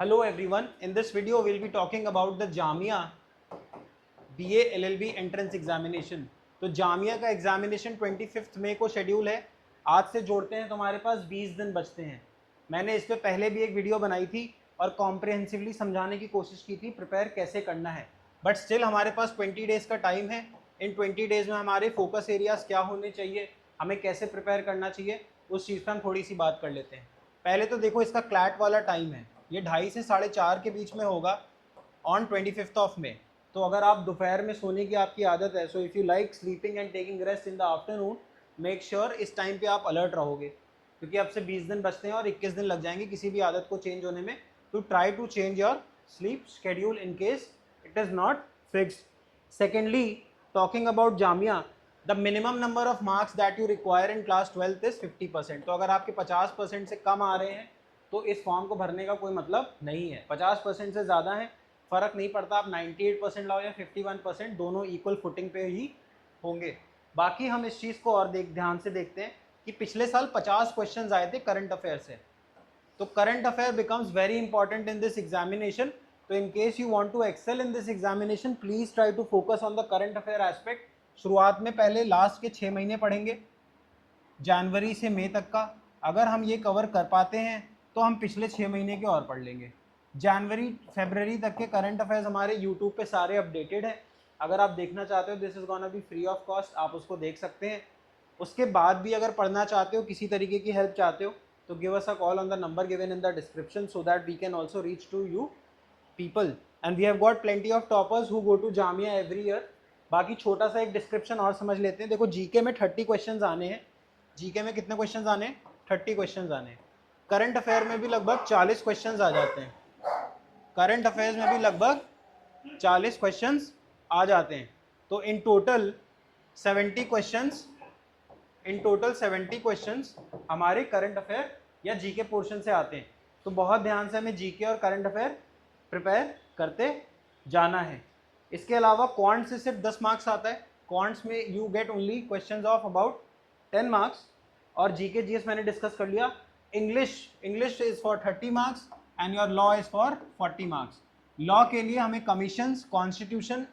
Hello everyone, in this video we'll be talking about the Jamia BA LLB entrance examination। तो जामिया का examination 25 मई को schedule है। आज से जोड़ते हैं तो हमारे पास 20 दिन बचते हैं। मैंने इस पे पहले भी एक वीडियो बनाई थी और कॉम्प्रिहेंसिवली समझाने की कोशिश की थी प्रिपेयर कैसे करना है, बट स्टिल हमारे पास 20 डेज़ का टाइम है। इन 20 डेज़ में हमारे फोकस एरियाज क्या होने चाहिए, हमें कैसे प्रिपेयर करना चाहिए, उस चीज़ पर हम थोड़ी सी बात कर लेते हैं। पहले तो देखो इसका क्लैट वाला टाइम है, ये 2:30 से 4:30 के बीच में होगा ऑन 25 मई। तो अगर आप दोपहर में सोने की आपकी आदत है, so if you like sleeping and taking rest in the afternoon, make sure इस टाइम पे आप अलर्ट रहोगे, क्योंकि अब से 20 दिन बचते हैं और 21 दिन लग जाएंगे किसी भी आदत को चेंज होने में। तो try to change your sleep schedule in case it is not fixed. Secondly, talking about Jamia, the minimum number of marks that you require in class 12th is 50%। तो अगर आपके 50% से कम आ रहे हैं तो इस फॉर्म को भरने का कोई मतलब नहीं है। 50% से ज़्यादा है, फ़र्क नहीं पड़ता आप 98% लाओ या 51%, दोनों इक्वल फुटिंग पे ही होंगे। बाकी हम इस चीज़ को और ध्यान से देखते हैं कि पिछले साल 50 क्वेश्चन आए थे करंट अफेयर से। तो current affair becomes very important in this examination. तो in case you want to excel in this examination, please try to focus on the current affair aspect. शुरुआत में पहले लास्ट के 6 महीने पढ़ेंगे, जनवरी से मई तक का। अगर हम ये कवर कर पाते हैं तो हम पिछले 6 महीने के और पढ़ लेंगे। जनवरी फरवरी तक के करंट अफेयर्स हमारे यूट्यूब पे सारे अपडेटेड हैं। अगर आप देखना चाहते हो, this is gonna be free of cost, आप उसको देख सकते हैं। उसके बाद भी अगर पढ़ना चाहते हो, किसी तरीके की हेल्प चाहते हो, तो give us a call on the number given in the description so that we can also reach to you people. And we have got plenty of toppers who go to Jamia every year. बाकी छोटा सा एक description और समझ लेते हैं। देखो, GK में 30 क्वेश्चन आने हैं। जीके में कितने क्वेश्चन आने हैं? 30 क्वेश्चन आने हैं। करंट अफेयर में भी लगभग 40 क्वेश्चन आ जाते हैं। करंट अफेयर्स में भी लगभग 40 क्वेश्चंस आ जाते हैं। तो इन टोटल 70 क्वेश्चंस हमारे करंट अफेयर या जीके पोर्शन से आते हैं। तो बहुत ध्यान से हमें जीके और करंट अफेयर प्रिपेयर करते जाना है। इसके अलावा क्वांट से सिर्फ 10 मार्क्स आता है। क्वांट्स में you get only questions of about 10 marks. और जीके जीएस मैंने डिस्कस कर लिया। English is for 30 marks and your law is for 40 marks. Law के लिए हमें कमीशंस, कॉन्स्टिट्यूशन,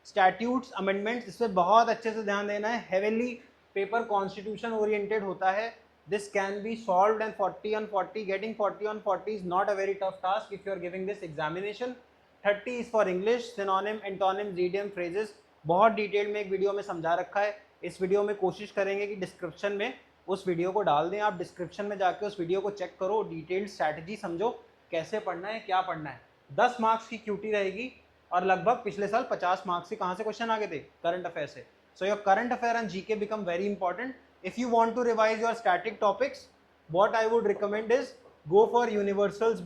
स्टैट्यूट्स, अमेंडमेंट्स, इस पर बहुत अच्छे से ध्यान देना है। हेविली पेपर कॉन्स्टिट्यूशन ओरिएंटेड होता है। This can be solved and 40 on 40, getting 40 on 40 is not a very tough task if you are giving this examination. 30 is for English, synonym, antonyms, idiom, phrases, बहुत detail में एक video में समझा रखा है। इस वीडियो में कोशिश करेंगे कि डिस्क्रिप्शन में उस वीडियो को डाल दें। आप डिस्क्रिप्शन में जाके उस वीडियो को चेक करो, डिटेल्ड स्ट्रैटेजी समझो कैसे पढ़ना है, क्या पढ़ना है। 10 मार्क्स की क्यूटी रहेगी और लगभग पिछले साल 50 मार्क्स से कहाँ से क्वेश्चन आ गए थे? करंट अफेयर से। So your current affair and GK become very important. If you want to revise your static topics, what I would recommend is go for Universal's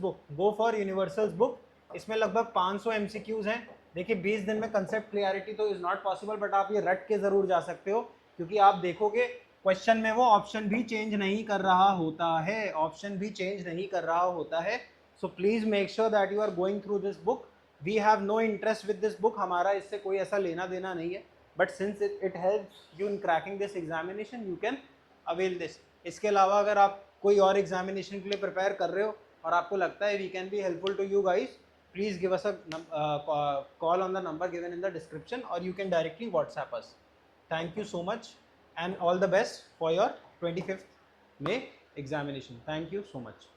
book. इसमें लगभग 500 MCQs हैं। देखिए, 20 दिन में कंसेप्ट क्लियरिटी तो is not possible, but आप ये रट के ज़रूर जा सकते हो, क्योंकि आप देखोगे क्वेश्चन में वो ऑप्शन भी चेंज नहीं कर रहा होता है। So please make sure that you are going through this book. We have no interest with this book, हमारा इससे कोई ऐसा लेना देना नहीं है, but since it helps you in cracking this examination, you can avail this. इसके अलावा अगर आप कोई और एग्जामिनेशन के लिए प्रिपेयर कर रहे हो और आपको लगता है we can be helpful to you guys, please give us a call on the number given in the description, or you can directly WhatsApp us. Thank you so much and all the best for your 25th May examination. Thank you so much.